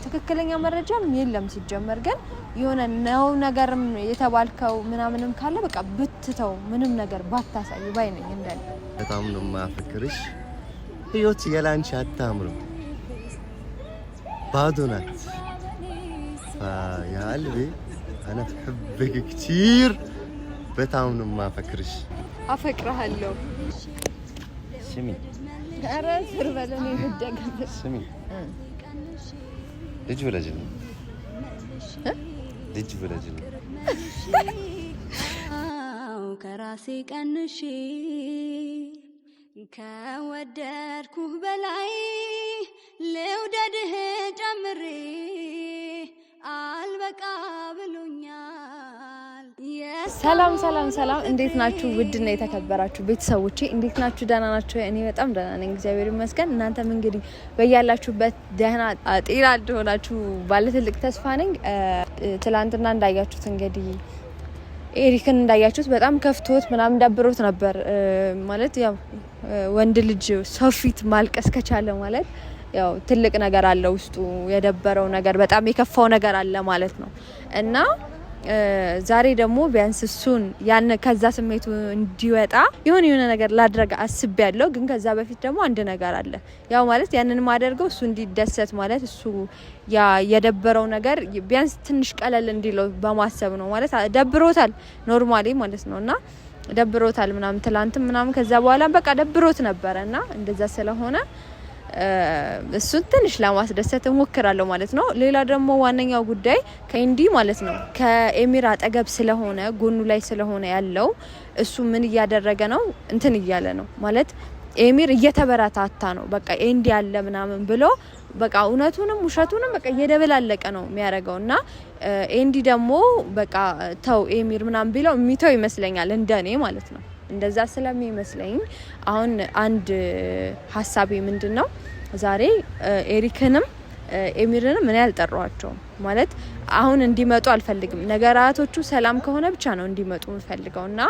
ትክክለኛ መረጃም የለም ሲጀመር ግን የሆነ ነው ነገርም የተባልከው ምናምንም ካለ በቃ ብትተው ምንም ነገር ባታሳይ ባይነኝ እንደኔ በጣም ነው ማፈክርሽ ህይወት ያላንቺ አታምርም ባዶ ናት يا قلبي انا بحبك كثير በጣም ነው ማፈክርሽ አፈቅርሃለሁ ስሚ ኧረ ስር በለኔ ልደገም ስሚ ልጅ ወለጅ ነው ልጅ ወለጅ ነው ከራሴ ቀንሼ ከወደድኩህ በላይ ልውደድህ ጨምሬ አልበቃ ብሎኛል ሰላም ሰላም ሰላም እንዴት ናችሁ ውድና የተከበራችሁ ቤተሰቦቼ እንዴት ናችሁ ደህና ናችሁ እኔ በጣም ደህና ነኝ እግዚአብሔር ይመስገን እናንተም እንግዲህ በያላችሁበት ደህና ጤና እንደሆናችሁ ባለ ትልቅ ተስፋ ነኝ ትላንትና እንዳያችሁት እንግዲህ ኤሪክን እንዳያችሁት በጣም ከፍቶት ምናምን ደብሮት ነበር ማለት ያው ወንድ ልጅ ሰው ፊት ማልቀስ ከቻለ ማለት ያው ትልቅ ነገር አለ ውስጡ የደበረው ነገር በጣም የከፋው ነገር አለ ማለት ነው እና ዛሬ ደግሞ ቢያንስ እሱን ያን ከዛ ስሜቱ እንዲወጣ የሆነ ነገር ላድርግ አስቤያለሁ ግን ከዛ በፊት ደግሞ አንድ ነገር አለ ያው ማለት ያንን ማደርገው እሱ እንዲደሰት ማለት እሱ ያ የደበረው ነገር ቢያንስ ትንሽ ቀለል እንዲለው በማሰብ ነው ማለት ደብሮታል ኖርማሊ ማለት ነውና ደብሮታል ምናምን ትላንት ምናምን ከዛ በኋላ በቃ ደብሮት ነበርና እንደዛ ስለሆነ እሱን ትንሽ ለማስደሰት እሞክራለሁ ማለት ነው ሌላ ደግሞ ዋነኛው ጉዳይ ከኢንዲ ማለት ነው ከኤሚር አጠገብ ስለሆነ ጎኑ ላይ ስለሆነ ያለው እሱ ምን እያደረገ ነው እንትን እያለ ነው ማለት ኤሚር እየተበረታታ ነው በቃ ኢንዲ ያለ ምናምን ብሎ በቃ እውነቱንም ውሸቱንም በቃ እየደበላለቀ ነው የሚያደርገውና ኢንዲ ደግሞ በቃ ተው ኤሚር ምናምን ቢለው የሚተው ይመስለኛል እንደኔ ማለት ነው እንደዛ ስለሚመስለኝ አሁን አንድ ሐሳቤ ምንድነው ዛሬ ኤሪክንም ኤሚርንም ምን ያልጠራዋቸው ማለት አሁን እንዲመጡ አልፈልግም ነገራቶቹ ሰላም ከሆነ ብቻ ነው እንዲመጡ እንፈልገውና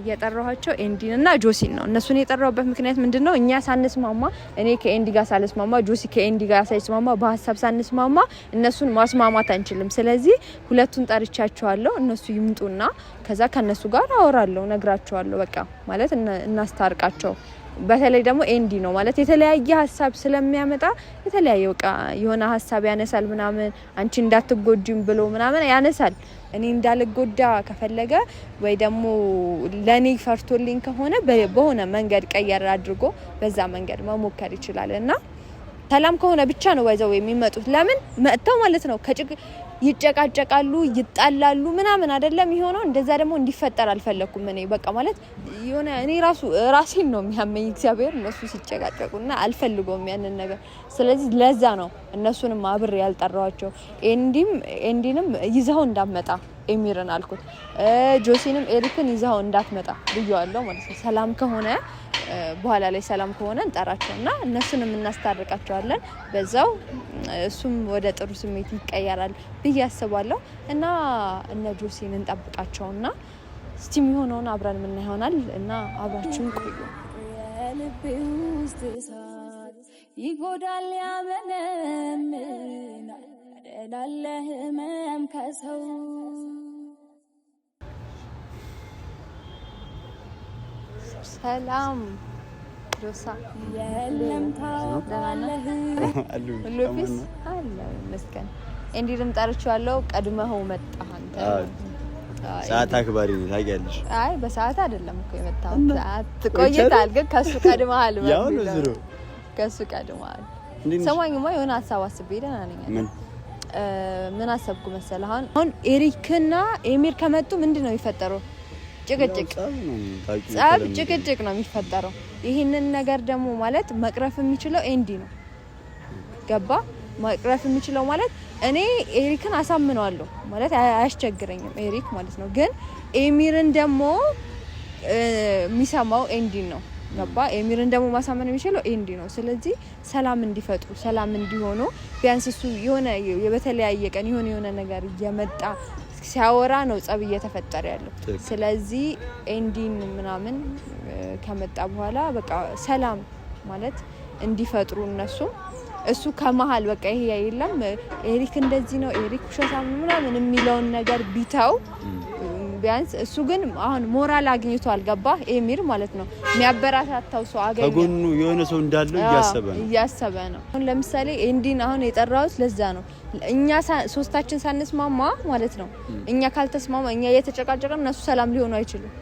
የጠራኋቸው ኤንዲንና ጆሲን ነው እነሱን የጠራሁበት ምክንያት ምንድነው እኛ ሳንስማማ እኔ ከኤንዲ ጋር ሳልስማማ ጆሲ ከኤንዲ ጋር ሳይስማማ በሐሳብ ሳንስማማ እነሱን ማስማማት አንችልም ስለዚህ ሁለቱን ጠርቻቸዋለሁ እነሱ ይምጡና ከዛ ከነሱ ጋር አወራለሁ ነግራቸዋለሁ በቃ ማለት እናስታርቃቸው በተለይ ደግሞ ኤንዲ ነው ማለት የተለያየ ሐሳብ ስለሚያመጣ የተለያየ በቃ የሆነ ሐሳብ ያነሳል ምናምን አንቺ እንዳትጎጂም ብሎ ምናምን ያነሳል እኔ እንዳልጎዳ ከፈለገ ወይ ደግሞ ለኔ ፈርቶልኝ ከሆነ በሆነ መንገድ ቀየር አድርጎ በዛ መንገድ መሞከር ይችላልና ሰላም ከሆነ ብቻ ነው ወይዘው የሚመጡት ለምን መጥተው ማለት ነው ይጨቃጨቃሉ ይጣላሉ ምናምን አይደለም ይሆነው እንደዛ ደግሞ እንዲፈጠር አልፈለኩም እኔ በቃ ማለት የሆነ እኔ ራሴን ነው የሚያመኝ እግዚአብሔር እነሱ ሲጨቃጨቁና አልፈልገውም ያንን ነገር ስለዚህ ለዛ ነው እነሱንም አብሬ ያልጠራዋቸው ኤንዲንም ይዘው እንዳትመጣ ኤሚርን አልኩት ጆሲንም ኤሪክን ይዘው እንዳትመጣ ብየዋለሁ ማለት ነው ሰላም ከሆነ በኋላ ላይ ሰላም ከሆነ እንጠራቸውና እነሱንም እናስታርቃቸዋለን በዛው እሱም ወደ ጥሩ ስሜት ይቀየራል ብዬ አስባለሁ እና እነ ጆሲን እንጠብቃቸውና እስቲ የሚሆነውን አብረን ምን ይሆናል እና አብራችሁን ቆዩ የልቤ ውስጥ እሳት ይጎዳል ያመነምናል ያደላል ህመም ከሰው ሰላም ዶሳ የለም ታውቃለህ ሁሉፊስ አለ መስከን እንዲልም ጠርቻለሁ ቀድመው መጣህ አንተ ሰዓት አክባሪ ነኝ ታውቂያለሽ አይ በሰዓት አይደለም እኮ የመጣው ሰዓት ቆይታል ግን ከሱ ቀድመሃል ያው ነው ዝሮ ከሱ ቀድመሃል ሰማኝማ የሆነ ሐሳብ አስቤ ደህና ነኝ ምን አሰብኩ መሰለህ አሁን ኤሪክና ኤሚር ከመጡ ምንድነው የሚፈጠረው ጭቅጭቅ ነው የሚፈጠረው ይሄንን ነገር ደግሞ ማለት መቅረፍ የሚችለው ኤንዲ ነው ገባ መቅረፍ የሚችለው ማለት እኔ ኤሪክን አሳምነዋለሁ ማለት አያስቸግረኝም ኤሪክ ማለት ነው ግን ኤሚርን ደግሞ የሚሰማው ኤንዲ ነው ገባ ኤሚርን ደግሞ ማሳመን የሚችለው ኤንዲ ነው ስለዚህ ሰላም እንዲፈጥሩ ሰላም እንዲሆኑ ቢያንስ እሱ የሆነ በተለያየ ቀን የሆነ ነገር እየመጣ ሲያወራ ነው ጸብ እየተፈጠረ ያለው ስለዚህ ኤንዲን ምናምን ከመጣ በኋላ በቃ ሰላም ማለት እንዲፈጥሩ እነሱ እሱ ከመሃል በቃ ይሄ የለም ኤሪክ እንደዚህ ነው ኤሪክ ውሸታም ምናምን የሚለውን ነገር ቢተው ቢያንስ እሱ ግን አሁን ሞራል አግኝቷል ገባ ኤሚር ማለት ነው የሚያበረታታው ሰው አገኘ ከጎኑ የሆነ ሰው እንዳለው እያሰበ ነው አሁን ለምሳሌ ኤንዲን አሁን የጠራውት ለዛ ነው እኛ ሶስታችን ሳንስማማ ማለት ነው እኛ ካልተስማማ እኛ እየተጨቃጨቀን እነሱ ሰላም ሊሆኑ አይችሉም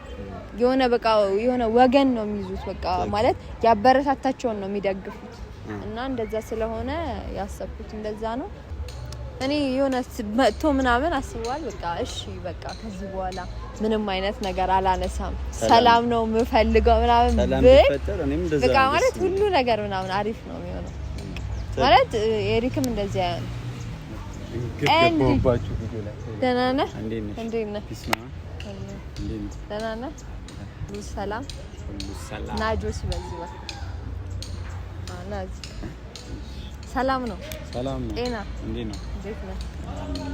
የሆነ በቃ የሆነ ወገን ነው የሚይዙት በቃ ማለት ያበረታታቸውን ነው የሚደግፉት እና እንደዛ ስለሆነ ያሰብኩት እንደዛ ነው እኔ የሆነ መጥቶ ምናምን አስቧል በቃ እሺ በቃ ከዚህ በኋላ ምንም አይነት ነገር አላነሳም ሰላም ነው የምፈልገው ምናምን በቃ ማለት ሁሉ ነገር ምናምን አሪፍ ነው የሚሆነው ማለት ኤሪክም እንደዚህ አይሆን ገባባችሁ ቪዲዮ ላይ ደህና ነህ እንዴት ነህ ቢስማ ደህና ነህ ሰላም ናጆስ በዚህ ወቅት ናጅ ሰላም ነው ጤና እንዴት ነው እንዴት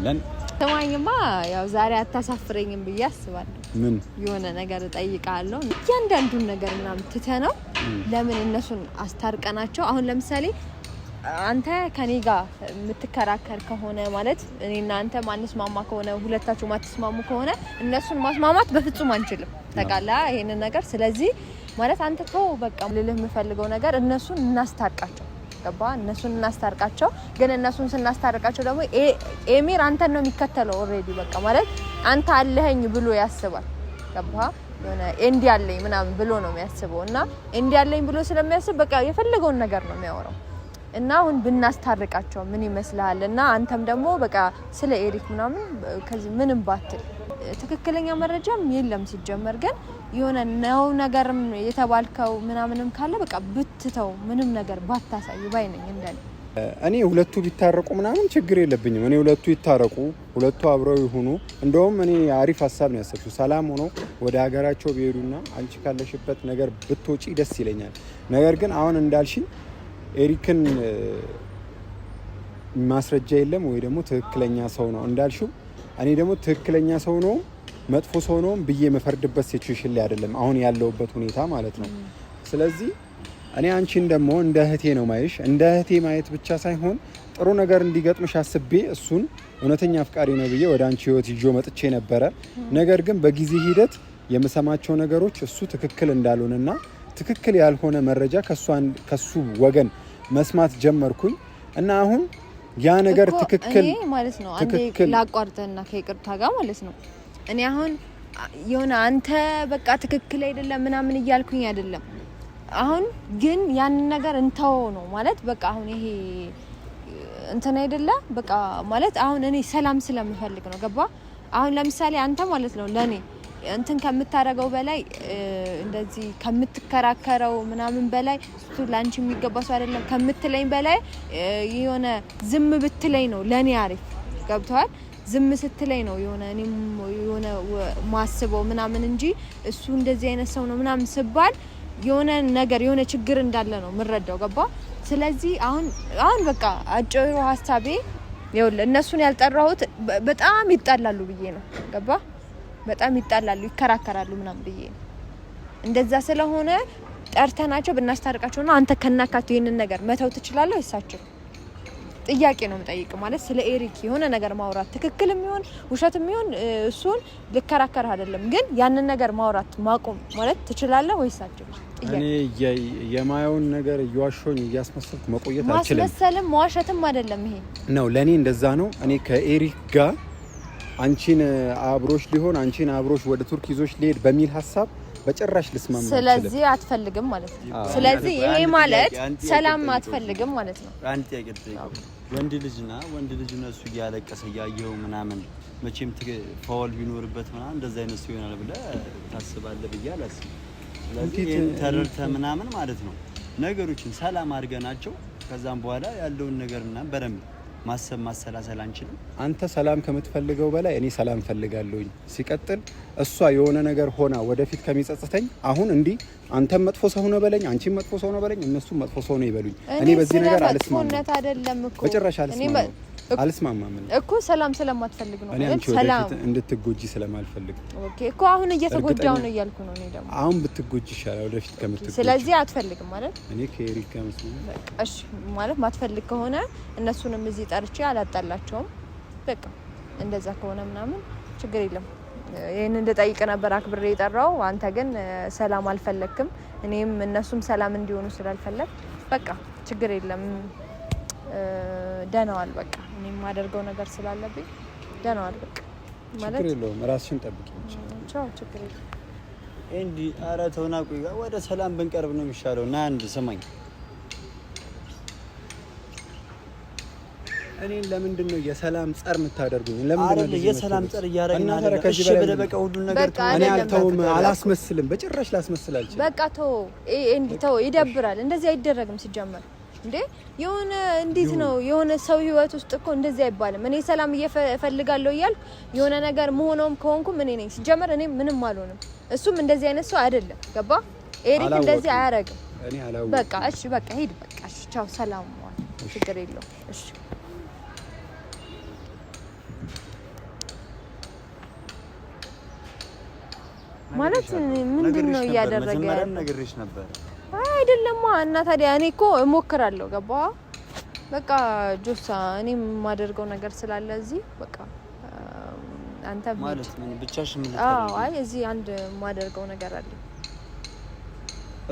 ነህ ተማኝማ ያው ዛሬ አታሳፍረኝም ብዬ አስባለሁ ምን የሆነ ነገር እጠይቃለሁ እያንዳንዱን ነገር ምናምን ትተነው ለምን እነሱን አስታርቀናቸው አሁን ለምሳሌ አንተ ከኔ ጋር የምትከራከር ከሆነ ማለት እኔና አንተ ማንስማማ ከሆነ ሁለታችሁ ማትስማሙ ከሆነ እነሱን ማስማማት በፍጹም አንችልም ተቃላ ይሄንን ነገር ስለዚህ ማለት አንተ ተው በቃ ልልህ የምፈልገው ነገር እነሱን እናስታርቃቸው ገባ እነሱን እናስታርቃቸው ግን እነሱን ስናስታርቃቸው ደግሞ ኤሚር አንተን ነው የሚከተለው ኦሬዲ በቃ ማለት አንተ አለኸኝ ብሎ ያስባል ገባ የሆነ ኤንዲ አለኝ ምናምን ብሎ ነው የሚያስበው እና ኤንዲ አለኝ ብሎ ስለሚያስብ በቃ የፈለገውን ነገር ነው የሚያወራው እና አሁን ብናስታርቃቸው ምን ይመስልሃል እና አንተም ደግሞ በቃ ስለ ኤሪክ ምናምን ከዚህ ምንም ባትል ትክክለኛ መረጃም የለም ሲጀመር ግን የሆነ ነው ነገርም የተባልከው ምናምንም ካለ በቃ ብትተው ምንም ነገር ባታሳይ ባይነኝ እንደኔ እኔ ሁለቱ ቢታረቁ ምናምን ችግር የለብኝም እኔ ሁለቱ ይታረቁ ሁለቱ አብረው ይሁኑ እንደውም እኔ አሪፍ ሐሳብ ነው ያሰብኩት ሰላም ሆኖ ወደ ሀገራቸው ቢሄዱና አንቺ ካለሽበት ነገር ብትወጪ ደስ ይለኛል ነገር ግን አሁን እንዳልሽኝ ኤሪክን ማስረጃ የለም ወይ ደግሞ ትክክለኛ ሰው ነው እንዳልሽው እኔ ደግሞ ትክክለኛ ሰው ነው መጥፎ ሰው ነው ብዬ መፈርድበት ሲቹዌሽን ላይ አይደለም አሁን ያለውበት ሁኔታ ማለት ነው ስለዚህ እኔ አንቺን ደግሞ እንደ እህቴ ነው ማይሽ እንደ እህቴ ማየት ብቻ ሳይሆን ጥሩ ነገር እንዲገጥምሽ አስቤ እሱን እውነተኛ አፍቃሪ ነው ብዬ ወደ አንቺ ህይወት ይጆ መጥቼ ነበረ ነገር ግን በጊዜ ሂደት የምሰማቸው ነገሮች እሱ ትክክል እንዳልሆነና ትክክል ያልሆነ መረጃ ከሱ ወገን መስማት ጀመርኩኝ እና አሁን ያ ነገር ትክክል እኔ ማለት ነው አንዴ ላቋርጥና ከይቅርታ ጋር ማለት ነው እኔ አሁን የሆነ አንተ በቃ ትክክል አይደለም ምናምን እያልኩኝ አይደለም አሁን ግን ያን ነገር እንተው ነው ማለት በቃ አሁን ይሄ እንትን አይደለ በቃ ማለት አሁን እኔ ሰላም ስለምፈልግ ነው ገባ አሁን ለምሳሌ አንተ ማለት ነው ለኔ እንትን ከምታረገው በላይ እንደዚህ ከምትከራከረው ምናምን በላይ እሱ ላንቺ የሚገባ ሰው አይደለም ከምትለኝ በላይ የሆነ ዝም ብትለኝ ነው ለኔ አሪፍ ገብቷል ዝም ስትለኝ ነው የሆነ እኔም የሆነ ማስበው ምናምን እንጂ እሱ እንደዚህ አይነት ሰው ነው ምናምን ስባል የሆነ ነገር የሆነ ችግር እንዳለ ነው ምረዳው ገባ ስለዚህ አሁን በቃ አጭሩ ሐሳቤ ይኸውልህ እነሱን ያልጠራሁት በጣም ይጣላሉ ብዬ ነው ገባ በጣም ይጣላሉ ይከራከራሉ ምናምን ብዬ ነው እንደዛ ስለሆነ ጠርተናቸው ብናስታርቃቸውና አንተ ከናካቱ ይሄንን ነገር መተው ትችላለህ ወይሳቸው ጥያቄ ነው የምጠይቅ ማለት ስለ ኤሪክ የሆነ ነገር ማውራት ትክክልም ይሁን ውሸትም ይሁን እሱን ልከራከር አይደለም ግን ያንን ነገር ማውራት ማቆም ማለት ትችላለህ ወይሳቸው እኔ የማየውን ነገር እያዋሾኝ እያስመሰልኩ መቆየት አልችልም ማስመሰልም መዋሸትም አይደለም ይሄ ነው ለኔ እንደዛ ነው እኔ ከኤሪክ ጋር አንቺን አብሮሽ ሊሆን አንቺን አብሮሽ ወደ ቱርክ ይዞሽ ሊሄድ በሚል ሐሳብ በጭራሽ ልስማማ ስለዚህ አትፈልግም ማለት ነው ስለዚህ ይሄ ማለት ሰላም አትፈልግም ማለት ነው አንተ ወንድ ልጅ ነው እሱ ያለቀሰ ያየው ምናምን መቼም ፋውል ቢኖርበት ምናምን እንደዛ አይነት ሰው ይሆናል ብለ ታስባለህ ብዬ አላስብም ስለዚህ ተረርተ ምናምን ማለት ነው ነገሮችን ሰላም አድርገናቸው ከዛም በኋላ ያለውን ነገርና በደንብ ማሰብ ማሰላሰል አንችልም አንተ ሰላም ከምትፈልገው በላይ እኔ ሰላም ፈልጋለሁኝ ሲቀጥል እሷ የሆነ ነገር ሆና ወደፊት ከሚጸጽተኝ አሁን እንዲ አንተም መጥፎ ሰው ነው በለኝ አንቺም መጥፎ ሰው ነው በለኝ እነሱም መጥፎ ሰው ነው ይበሉኝ እኔ በዚህ ነገር አልስማማም አይደለም እኮ በጭራሽ አልስማማም አልስማማም እኮ ሰላም ስለማትፈልግ ነው ማለት ሰላም እንድትጎጂ ስለማልፈልግ። ኦኬ እኮ አሁን እየተጎዳው ነው እያልኩ ነው እኔ ደግሞ አሁን ብትጎጂ ይሻላል ወደፊት ከምትጎጂ። ስለዚህ አትፈልግም ማለት እኔ ከኤሪካ መስሎኝ። እሺ ማለት ማትፈልግ ከሆነ እነሱንም እዚህ ጠርቼ አላጣላቸውም። በቃ እንደዛ ከሆነ ምናምን ችግር የለም። ይሄን እንደጠይቅ ነበር አክብሬ የጠራው። አንተ ግን ሰላም አልፈለክም። እኔም እነሱም ሰላም እንዲሆኑ ስላልፈለግ በቃ ችግር የለም። ደህናዋል በቃ እኔም ማደርገው ነገር ስላለብኝ ደህናዋል በቃ ማለት ችግር የለውም። ራስሽን ጠብቂ ብቻ። ቻው ችግር የለም። እንዲ ኧረ ተውና ቆይ ወደ ሰላም ብንቀርብ ነው የሚሻለው። እና አንድ ስማኝ እኔን ለምንድን ነው የሰላም ጸር የምታደርጉኝ? ለምንድን ነው የሰላም ጸር እያደረግን አይደል? እሺ በቃ ሁሉን ነገር እኔ አልተውም፣ አላስመስልም፣ በጭራሽ ላስመስል አልችልም። በቃ ተው እንዴ ተው፣ ይደብራል። እንደዚህ አይደረግም ሲጀመር። እንዴ የሆነ እንዴት ነው የሆነ ሰው ህይወት ውስጥ እኮ እንደዚህ አይባልም። እኔ ሰላም እፈልጋለሁ እያልኩ የሆነ ነገር መሆኑም ከሆንኩም እኔ ነኝ ሲጀመር። እኔ ምንም አልሆንም። እሱም እንደዚህ አይነት ሰው አይደለም። ገባ? ኤሪክ እንደዚህ አያረግም። እኔ አላወኩም። በቃ እሺ በቃ ሂድ በቃ እሺ ቻው ሰላም ዋል። ችግር የለውም። እሺ ማለት ምንድነው እያደረገ ያለው? ነገርሽ ነበር አይደለም እና ታዲያ እኔ እኮ እሞክራለሁ። ገባ? በቃ ጆሳ እኔም የማደርገው ነገር ስላለ እዚህ በቃ አንተ ማለት ምን ብቻሽን ምን ልታደርጊ? አይ እዚህ አንድ የማደርገው ነገር አለ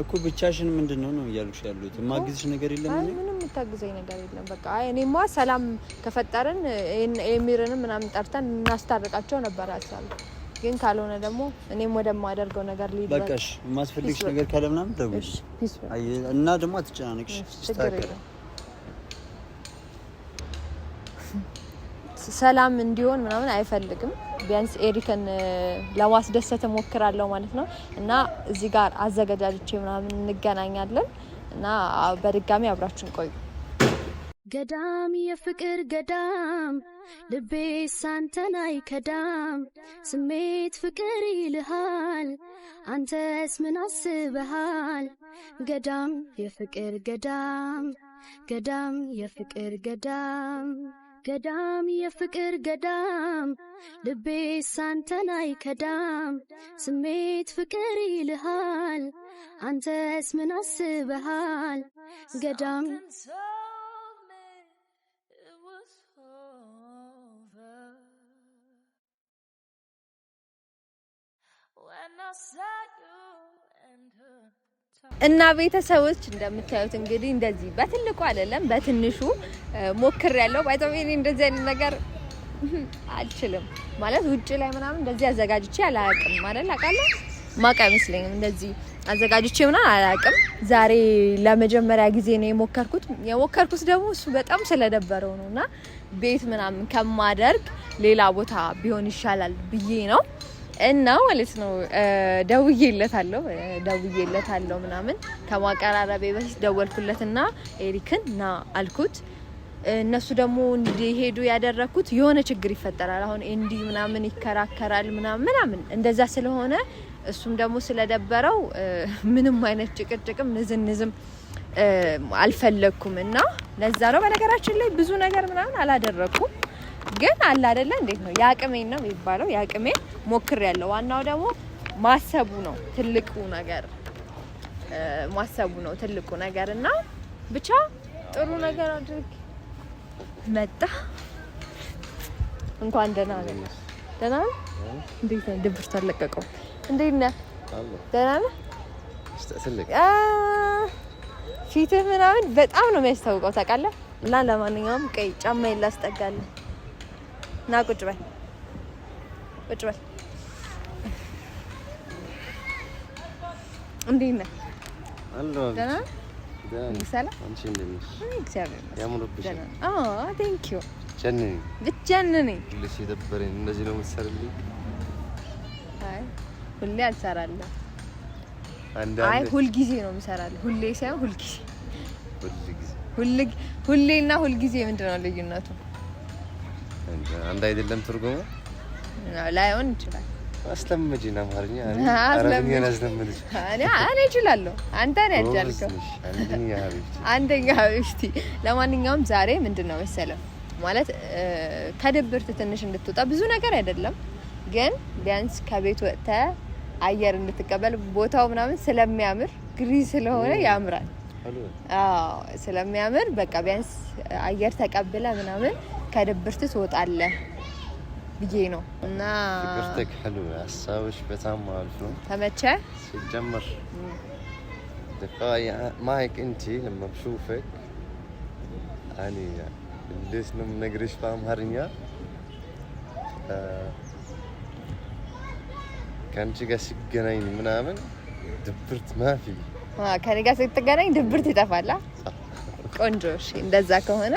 እኮ። ብቻሽን ምንድነው ነው እያልኩሽ ያሉት? የማግዝሽ ነገር የለም? አይ ምንም የምታግዘኝ ነገር የለም። በቃ አይ እኔማ ሰላም ከፈጠርን ኤሚርንም ምናምን ጠርተን እናስታርቃቸው ነበር ሀሳብ። ግን ካልሆነ ደግሞ እኔም ወደማደርገው ነገር ሊድ በቃ እሺ። የማስፈልግሽ ነገር ካለ ምናምን ደውልሽ። አይ እና ደግሞ አትጨናነቅሽ። ሰላም እንዲሆን ምናምን አይፈልግም። ቢያንስ ኤሪክን ለማስደሰት እሞክራለሁ ማለት ነው። እና እዚህ ጋር አዘጋጃጅቼ ምናምን እንገናኛለን እና በድጋሚ አብራችን ቆዩ። ገዳም የፍቅር ገዳም ልቤ ሳንተን አይከዳም። ስሜት ፍቅር ይልሃል አንተስ ምን አስበሃል? ገዳም የፍቅር ገዳም ገዳም የፍቅር ገዳም ገዳም የፍቅር ገዳም ልቤ ሳንተን አይከዳም። ስሜት ፍቅር ይልሃል አንተስ ምን አስበሃል? ገዳም እና ቤተሰቦች እንደምታዩት እንግዲህ እንደዚህ በትልቁ አይደለም በትንሹ ሞክሬያለሁ። ባይዘው እኔ እንደዚህ አይነት ነገር አልችልም ማለት ውጪ ላይ ምናምን እንደዚህ አዘጋጅቼ አላውቅም ማለት አውቃለሁ ማቃ አይመስለኝም እንደዚህ አዘጋጅቼ ምናምን አላውቅም። ዛሬ ለመጀመሪያ ጊዜ ነው የሞከርኩት ደግሞ እሱ በጣም ስለደበረው ነውና ቤት ምናምን ከማደርግ ሌላ ቦታ ቢሆን ይሻላል ብዬ ነው እና ማለት ነው ደውዬለታለሁ ምናምን ከማቀራረቤ በፊት ደወልኩለትና ኤሪክን ና አልኩት። እነሱ ደግሞ እንዲሄዱ ያደረኩት የሆነ ችግር ይፈጠራል አሁን እንዲ ምናምን ይከራከራል ምናምን እንደዛ ስለሆነ እሱም ደግሞ ስለደበረው ምንም አይነት ጭቅጭቅም ንዝንዝም አልፈለኩም እና ለዛ ነው። በነገራችን ላይ ብዙ ነገር ምናምን አላደረኩም ግን አለ አይደለ እንዴት ነው ያቅሜን ነው የሚባለው። ያቅሜን ሞክሬያለሁ። ዋናው ደግሞ ማሰቡ ነው ትልቁ ነገር እና ብቻ ጥሩ ነገር አድርግ መጣ። እንኳን ደህና ነህ? ደህና ነህ? እንዴት ነህ? ድብርት አለቀቀው? እንዴት ነህ? ደህና ነህ? ፊትህ ምናምን በጣም ነው የሚያስታውቀው ታውቃለህ። እና ለማንኛውም ቀይ ጫማዬን ላስጠጋልህ ና ቁጭ በል እንዴት ነህ? ደህና ሰላም አንቺ እንዴት ነሽ? እግዚአብሔር ይመስገን ያምሩብሻል። ቴንክ ዩ ብቻነኝ ልሽ የደበረኝ እንደዚህ ነው የምትሰርልኝ? አይ ሁሌ አልሰራለሁ። አይ ሁልጊዜ ነው የምሰራለሁ። ሁሌ ሳይሆን ሁሌና ሁልጊዜ ምንድን ነው ልዩነቱ? አንድ አይደለም ትርጉሙ ላይሆን ይችላል። አስተምጂና አማርኛ አረብኛ አስተምጂ እኔ እችላለሁ። አንተ ነህ ያልከው አንደኛ ሀቢብቲ። ለማንኛውም ዛሬ ምንድነው መሰለው ማለት ከድብርት ትንሽ እንድትወጣ ብዙ ነገር አይደለም ግን ቢያንስ ከቤት ወጥተ አየር እንድትቀበል ቦታው ምናምን ስለሚያምር ግሪ ስለሆነ ያምራል አዎ ስለሚያምር በቃ ቢያንስ አየር ተቀብለ ምናምን ከድብርት ትወጣለህ ብዬ ነው እና ፍቅርتك حلوه ሀሳብሽ በጣም አሪፍ ነው ተመቸ ሲጀመር دقايق معك انت لما بشوفك يعني ليش نقرش بأمهرنيا كان جيغا سيغناين منامن دبرت ما في ከኔ ጋር ስትገናኝ ድብርት ይጠፋል ቆንጆ እሺ እንደዛ ከሆነ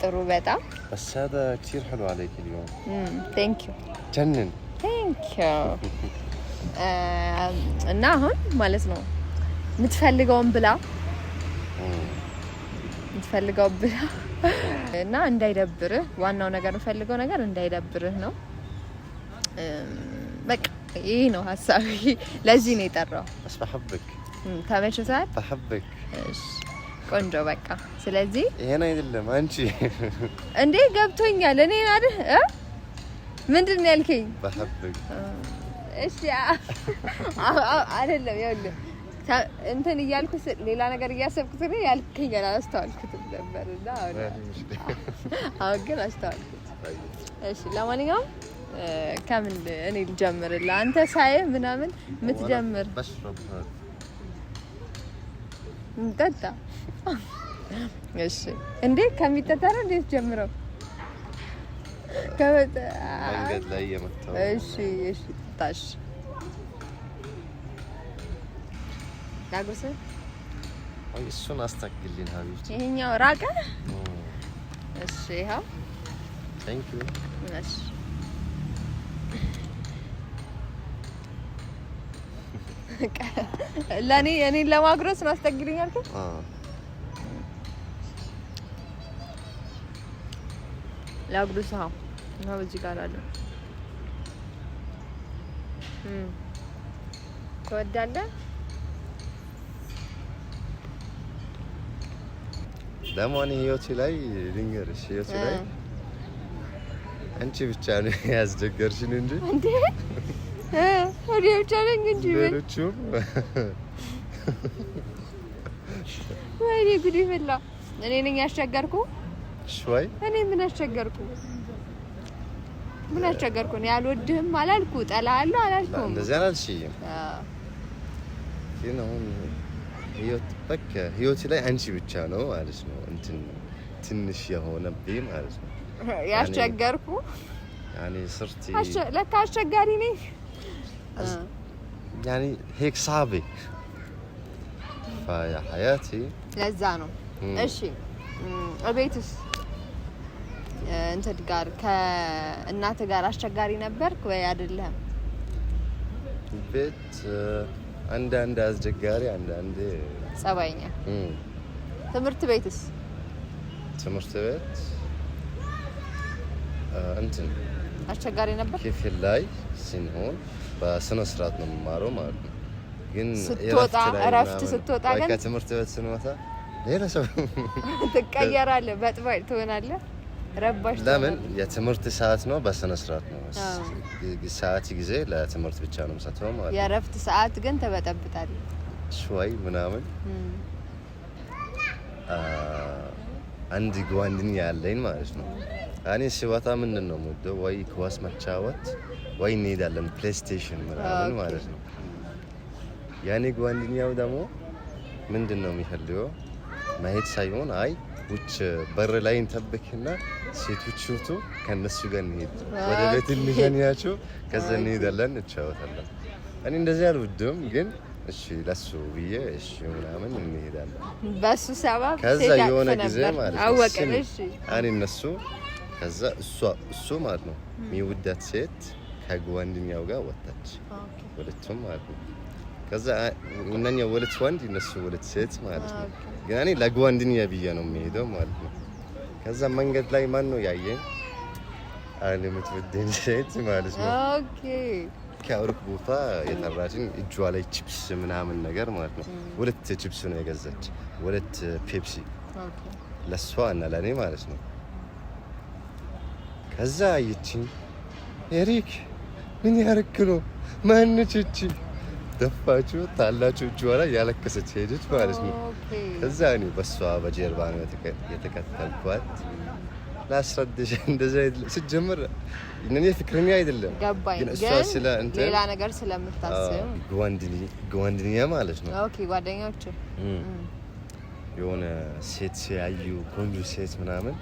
ጥሩ በጣም بس هذا كثير حلو عليك اليوم ثانك يو جنن ثانك يو እና አሁን ማለት ነው የምትፈልገውን ብላ እና እንዳይደብርህ ዋናው ነገር የምፈልገው ነገር እንዳይደብርህ ነው በቃ ይሄ ነው ሐሳቤ ለዚህ ነው የጠራው بس بحبك ተመችቶታል بحبك እሺ ቆንጆ በቃ ስለዚህ ይሄን አይደለም አንቺ እንዴ ገብቶኛል እኔ አይደል ምንድን ነው ያልከኝ بحبك እሺ አይደለም ይኸውልህ እንትን እያልኩ ሌላ ነገር እያሰብኩት ነው ያልከኝ አላስተዋልኩትም ነበርና አሁን ግን አስተዋልኩት እሺ ለማንኛውም ከምን እኔ ልጀምርልህ አንተ ሳይ ምናምን የምትጀምር بشرب እንጠጣ እሺ እንዴ ከሚጠጣው እንዴት ጀምረው መንገድ ላይ የመጣው እሺ እሺ ታሽ ዳጉስ እሱን አስተካክልልኝ ሀቢብቲ ይሄኛው ራቀ እሺ ይሄው ቴንክ ዩ እሺ ለኔ እኔን ለማጉረስ ነው አስተግልኝ አልከኝ ላጉርስ ነው በዚህ ጋር አለ ትወዳለህ ለማን ህይወቴ ላይ ልንገርሽ ህይወቴ ላይ አንቺ ብቻ ነው ያስደገርሽኝ እንጂ እንዴ ወዲ ብቻ ነኝ እንጂ ሌሎቹም ወይኔ ጉድ ይፈላ እኔ ነኝ ያስቸገርኩ ሾይ እኔ ምን አስቸገርኩ ነው ያልወድህም አላልኩ ጠላሃለሁ አላልኩም እንደዚህ አላልሽኝም ግን አሁን ህይወቴ ላይ አንቺ ብቻ ነው ማለት ነው እንትን ትንሽ የሆነብኝ ማለት ነው ያስቸገርኩ ያኔ ሰርቲ ለካ አስቸጋሪ ነኝ يعني هيك صعبة فيا حياتي ለዛ ነው እሺ እቤትስ እንት ጋር ከእናት ጋር አስቸጋሪ ነበርክ ወይ አይደለም ቤት አንዳንድ አስቸጋሪ አንዳንድ ጸባይኛ ትምህርት ቤትስ ትምህርት ቤት እንትን አስቸጋሪ ነበር ክፍል ላይ ሲሆን በስነ ስርዓት ነው የምማረው ማለት ነው ግን እረፍት ስትወጣ ግን ከትምህርት ቤት ስንወጣ ሌላ ሰው ትቀየራለህ በጥባይ ትሆናለህ ረባሽ ለምን የትምህርት ሰዓት ነው በስነ ስርዓት ነው ሰዓት ጊዜ ለትምህርት ብቻ ነው የምሰጠው ማለት ነው የእረፍት ሰዓት ግን ተበጠብጣለህ ሾይ ምናምን አንድ ጓደኛ ያለኝ ማለት ነው እኔ ሲወጣ ምንድን ነው የምወደው ወይ ኳስ መጫወት ወይ እንሄዳለን ፕሌይስቴሽን ምናምን ማለት ነው ያኔ ጓደኛው ደግሞ ምንድን ነው የሚፈልገው መሄድ ሳይሆን አይ ውጭ በር ላይ እንጠብቅና ሴቶች ወጡ ከነሱ ጋር እንሄድ ወደ ቤት እንሸኛቸው ከዛ እንሄዳለን እንጫወታለን እኔ እንደዚህ አልወድም ግን እሺ ለሱ ብዬ እሺ ምናምን እንሄዳለን በሱ ሰበብ ከዛ የሆነ ጊዜ ማለት ነው አወቀን እሺ እኔ እነሱ ከዛ እሱ ማለት ነው የሚወዳት ሴት ከጓደኛው ጋር ወጣች ወለቱም ማለት ነው ከዛ እነኛ ወለት ወንድ እነሱ ወለት ሴት ማለት ነው ግን እኔ ለጓደኛ ብዬ ነው የሚሄደው ማለት ነው ከዛ መንገድ ላይ ማን ነው ያየኝ አለ የምትወደኝ ሴት ማለት ነው ኦኬ ከሩቅ ቦታ የጠራችኝ እጇ ላይ ቺፕስ ምናምን ነገር ማለት ነው ሁለት ቺፕስ ነው የገዛች ሁለት ፔፕሲ ኦኬ ለሷ እና ለኔ ማለት ነው ከዛ አየችኝ ኤሪክ ምን ያርክ ነው ማነች እቺ ደፋችሁ ታላችሁ እጇ ላይ ያለከሰች ሄደች ማለት ነው። ከዛ እኔ በሷ በጀርባ ነው የተከተልኳት። ላስረዳሽ እንደዛ ሲጀምር እኔ ፍቅረኛ አይደለም ግን እሷ ስለ እንትን ሌላ ነገር ስለምታስብ ጓደኛ ማለት ነው። ኦኬ ጓደኞች የሆነ ሴት ሲያዩ ቆንጆ ሴት ምናምን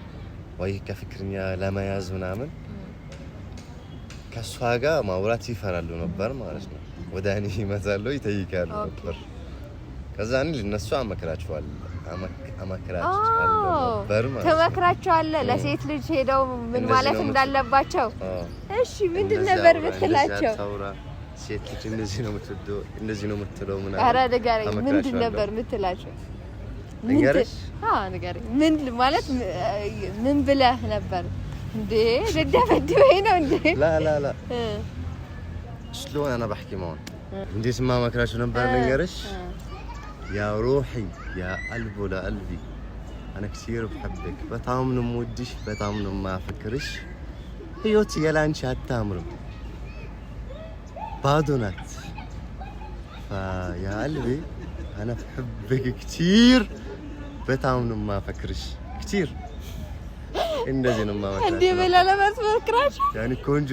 ወይ ከፍቅረኛ ለመያዝ ምናምን ከሷ ጋር ማውራት ይፈራሉ ነበር ማለት ነው። ወደ እኔ ይመጣሉ ይጠይቃሉ ነበር። ከዛ እኔ ለነሱ አመክራቸዋለሁ ነበር ማለት ተመክራቸዋለሁ ለሴት ልጅ ሄደው ምን ማለት እንዳለባቸው። እሺ ምንድን ነበር ብትላቸው? ሴት ልጅ እንደዚህ ነው የምትወደው እንደዚህ ነው የምትለው ምናምን። ኧረ ንገረኝ ምንድን ነበር የምትላቸው? ንገረኝ። ንገረኝ ምን ማለት ምን ብለህ ነበር እንዴ? ልደፈድበኝ ነው እንዴ? لا شلون انا بحكي معهم እንዴት ማመክራቸው ነበር ልንገርሽ? يا روحي يا قلبي لقلبي انا كثير بحبك በጣም ነው የምወድሽ በጣም ነው የማፈቅርሽ ህይወት ያላንቺ አታምርም ባዶ ናት فيا قلبي انا بحبك كثير በጣም ነው የማፈቅርሽ كثير እንደዚህ ነው የማመክራቸው እንዴ ብለህ ለማስመክራቸው ያኔ ቆንጆ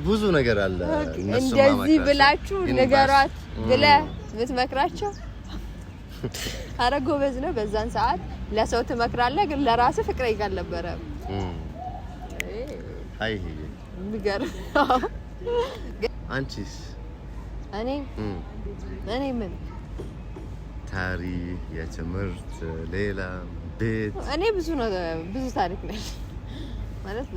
ብዙ ነገር አለ እነሱ እንደዚህ ብላችሁ ንገሯት ብለህ ምትመክራቸው። አረ ጎበዝ ነው። በዛን ሰዓት ለሰው ትመክራለህ ግን ለራስህ ፍቅር ይጋል ነበር። አይ ንገር አንቺስ? እኔ ምን ታሪክ የትምህርት ሌላ ቤት እኔ ብዙ ታሪክ ነው ማለት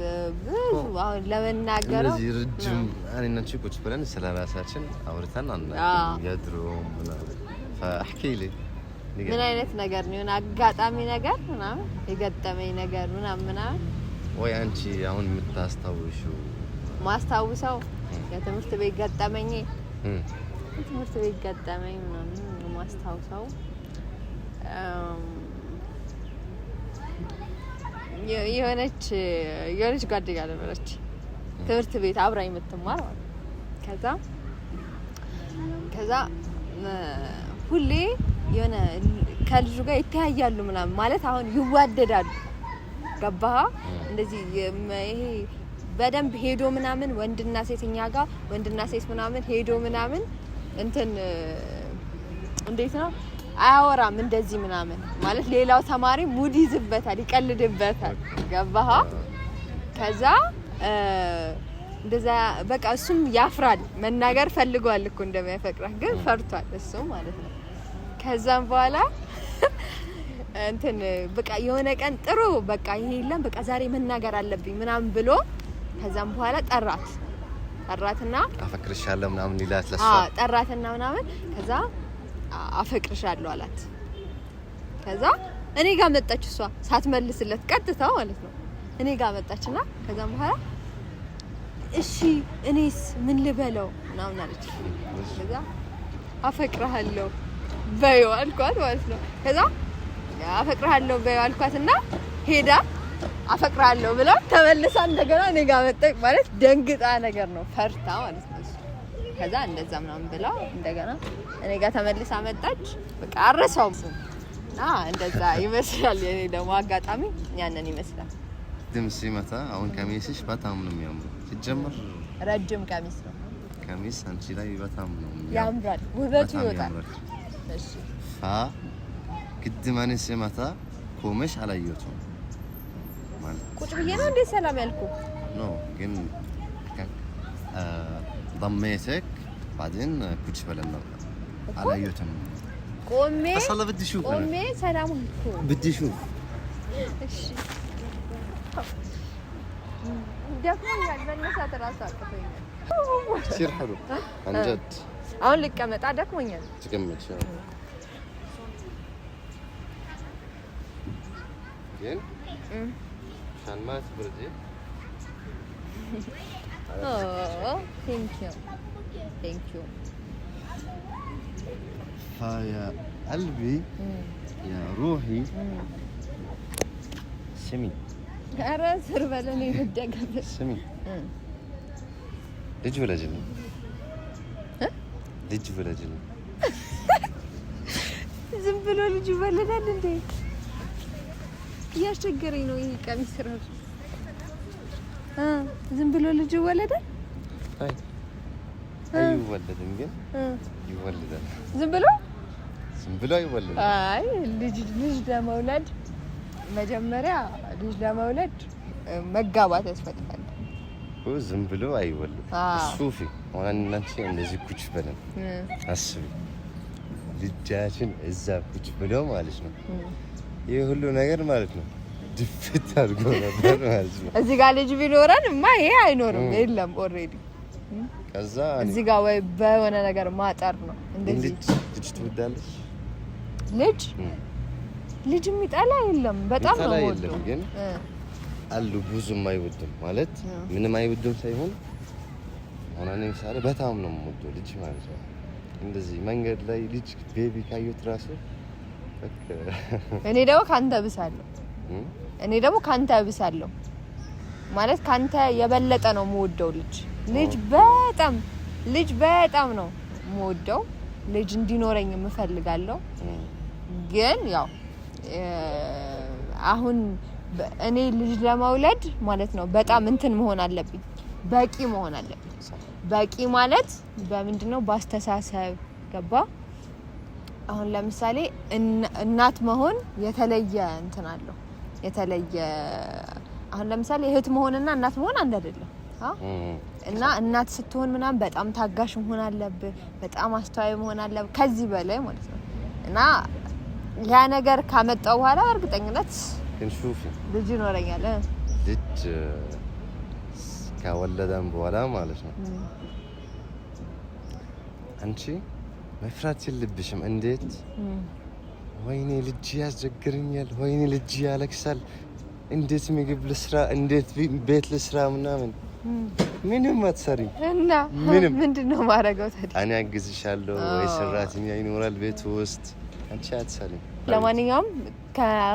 ብዙ አሁን ለመናገር እዚህ ረጅም እኔና አንቺ ቁጭ ብለን ስለራሳችን አውርተን አናውቅም። የድሮ ምናምን فاحكي لي ምን አይነት ነገር ነው? የሆነ አጋጣሚ ነገር ምናምን የገጠመኝ ነገር ምናምን ወይ አንቺ አሁን የምታስታውሽው? ማስታውሰው የትምህርት ቤት ገጠመኝ ትምህርት ቤት ገጠመኝ ምናምን ማስታውሰው የሆነች ጓደኛ ነበረች ትምህርት ቤት አብራኝ የምትማር ማለት። ከዛ ሁሌ የሆነ ከልጁ ጋር ይተያያሉ ምናምን ማለት አሁን ይዋደዳሉ። ገባህ? እንደዚህ ይሄ በደንብ ሄዶ ምናምን ወንድና ሴትኛ ጋር ወንድና ሴት ምናምን ሄዶ ምናምን እንትን እንዴት ነው አያወራም እንደዚህ ምናምን ማለት ሌላው ተማሪ ሙድ ይዝበታል ይቀልድበታል። ገባህ? ከዛ እንደዛ በቃ እሱም ያፍራል መናገር ፈልጓል እኮ እንደማይፈቅራት ግን ፈርቷል እሱ ማለት ነው። ከዛም በኋላ እንትን በቃ የሆነ ቀን ጥሩ በቃ ይሄ የለም በቃ ዛሬ መናገር አለብኝ ምናምን ብሎ ከዛም በኋላ ጠራትና አፈቅርሻለሁ ምናምን ይላት ለሷ ጠራትና ምናምን ከዛ አፈቅርሻለሁ አላት። ከዛ እኔ ጋር መጣች እሷ ሳትመልስለት ቀጥታ ማለት ነው እኔ ጋር መጣችና ከዛም በኋላ እሺ እኔስ ምን ልበለው ምናምን አለች። ከዛ አፈቅርሃለሁ በይው አልኳት ማለት ነው። ከዛ አፈቅርሃለሁ በይው አልኳትና ሄዳ አፈቅርሃለሁ ብላ ተመልሳ እንደገና እኔ ጋር መጣች ማለት ደንግጣ ነገር ነው ፈርታ ማለት ነው። ከዛ እንደዛ ምናምን ብላ እንደገና እኔ ጋር ተመልሳ መጣች። በቃ አረሳውም እና እንደዛ ይመስላል። የኔ ደግሞ አጋጣሚ ያንን ይመስላል። ድምጽ ሲመታ አሁን ቀሚስሽ በጣም ነው የሚያምረው። ሲጀምር ረጅም ቀሚስ ነው። ቀሚስ አንቺ ላይ በጣም ነው ያምራል፣ ውበቱ ይወጣል። እሺ ቅድም እኔ ሲመታ ቆመሽ አላየሁትም ማለት ቁጭ ብዬ ነው እንዴ ሰላም ያልኩ ኖ ግን ضميتك بعدين كنت بلنا على يوتم قومي بس والله بدي اشوف قومي سلام عليكم بدي اشوف እሺ ደክሞኛል በእናትህ ራስህ كثير حلو عن جد አሁን ልቀመጣ ደክሞኛል تكمل شو زين عشان ما تبردي ثانك يو فيا قلبي يا روحي سمي ኧረ ስር በለን ይደገም ስሚ ልጅ ወለጅልኝ ልጅ ወለጅልኝ ዝም ብሎ ልጅ ይወለዳል እንዴ? እያስቸገረኝ ነው ይሄ ቀሚስ ራሱ። ዝም ብሎ ልጅ ይወለዳል? አይ አይወለድም፣ ግን ይወለዳል። ዝም ብሎ አይወለድም። አይ ልጅ ለመውለድ መጀመሪያ ልጅ ለመውለድ መጋባት ያስፈልጋል። ዝም ብሎ አይወለድም። ሱፊ ዋናንቺ እንደዚህ ኩች በለን አስቢ። ልጃችን እዛ ኩች ብሎ ማለት ነው። ይሄ ሁሉ ነገር ማለት ነው ድፍት አድርጎ ነበር ማለት ነው። እዚህ ጋር ልጅ ቢኖረንማ ይሄ አይኖርም። የለም ኦሬዲ ከዛ እዚህ ጋር ወይ በሆነ ነገር ማጠር ነው። እንደዚህ ልጅ ትወዳለሽ? ልጅ የሚጠላ የለም። በጣም ነው ወደው ግን አሉ ብዙም አይወድም ማለት ምንም አይወድም ሳይሆን አናኔ ሳለ በጣም ነው የምወደው ልጅ ማለት ነው። እንደዚህ መንገድ ላይ ልጅ ቤቢ ካዩት ራሱ እኔ ደግሞ ካንተ ብሳለሁ ማለት ካንተ የበለጠ ነው የምወደው ልጅ በጣም ነው የምወደው። ልጅ እንዲኖረኝ የምፈልጋለሁ። ግን ያው አሁን እኔ ልጅ ለመውለድ ማለት ነው በጣም እንትን መሆን አለብኝ፣ በቂ መሆን አለብኝ። በቂ ማለት በምንድነው? ባስተሳሰብ ገባ። አሁን ለምሳሌ እናት መሆን የተለየ እንትን አለው። የተለየ አሁን ለምሳሌ እህት መሆንና እናት መሆን አንድ አይደለም። እና እናት ስትሆን ምናምን በጣም ታጋሽ መሆን አለብህ፣ በጣም አስተዋይ መሆን አለብህ፣ ከዚህ በላይ ማለት ነው። እና ያ ነገር ካመጣው በኋላ እርግጠኝነት ልጅ ይኖረኛል። ልጅ ከወለደን በኋላ ማለት ነው አንቺ መፍራት የለብሽም። እንዴት ወይኔ ልጅ ያስቸግረኛል፣ ወይኔ ልጅ ያለቅሳል፣ እንዴት ምግብ ልስራ፣ እንዴት ቤት ልስራ ምናምን ምንም አትሰሪም። እና ምንድነው ማረጋው ታዲያ? እኔ አግዝሻለሁ ወይ ሰራተኛ ይኖራል ቤት ውስጥ፣ አንቺ አትሰሪም። ለማንኛውም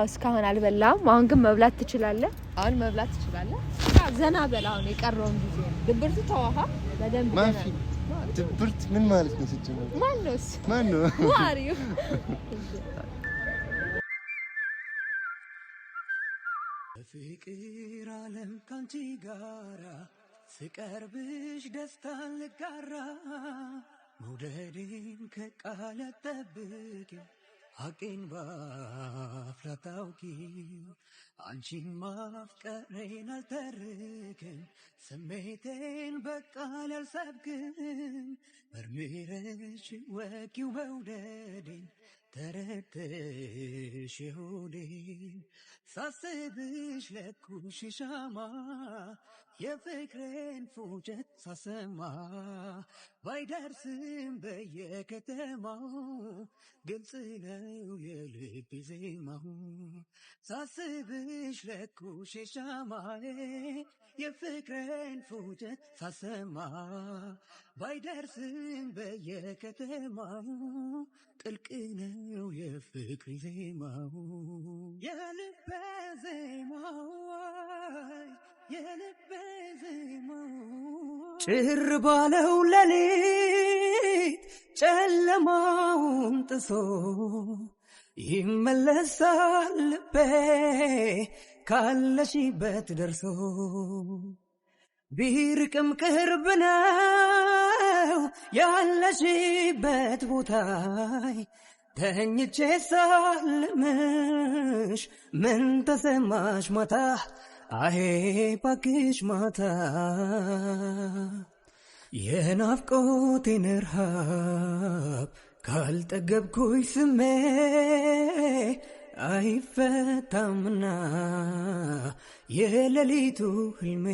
እስካሁን አልበላም። አሁን ግን መብላት ትችላለህ። ዘና በል። አሁን የቀረውን ጊዜ ድብርት ተዋሃ በደንብ ማፊ ድብርት ምን ማለት ነው? ሲጀመር ማን ነው ማሪዮ? ፍቅር ዓለም ካንቺ ጋራ ስቀርብሽ ደስታን ልጋራ መውደዴን ከቃል ጠብቂ ሐቄን ባፍላ ታውቂ አንቺን ማፍቀሬን አልተርክም ስሜቴን በቃል አልሰብክም መርምረሽ ወቂው መውደዴን ተረድተሽ ይሁዴን ሳስብሽ ለኩሽ ሻማ የፍቅሬን ፉጨት ሳሰማ ባይደርስም በየከተማው ግልጽ ነው የልብ ዜማው ሳስብሽ ለኩሽ ሻማዬ የፍቅሬን ፉጨት ሳሰማ ባይደርስም በየከተማው ጥልቅ ነው የፍቅር ዜማው የልብ ዜማው የልብ ዜማው ጭር ባለው ሌሊት ጨለማውን ጥሶ ይመለሳል ልቤ ካለሽበት ደርሶ ቢርቅም ቅርብ ነው ያለሽበት ቦታይ ተኝቼ ሳልምሽ ምን ተሰማሽ ማታ አሄ ባክሽ ማታ የናፍቆቴን ረሃብ ካልጠገብኩኝ ስሜ አይፈታምና የሌሊቱ ህልሜ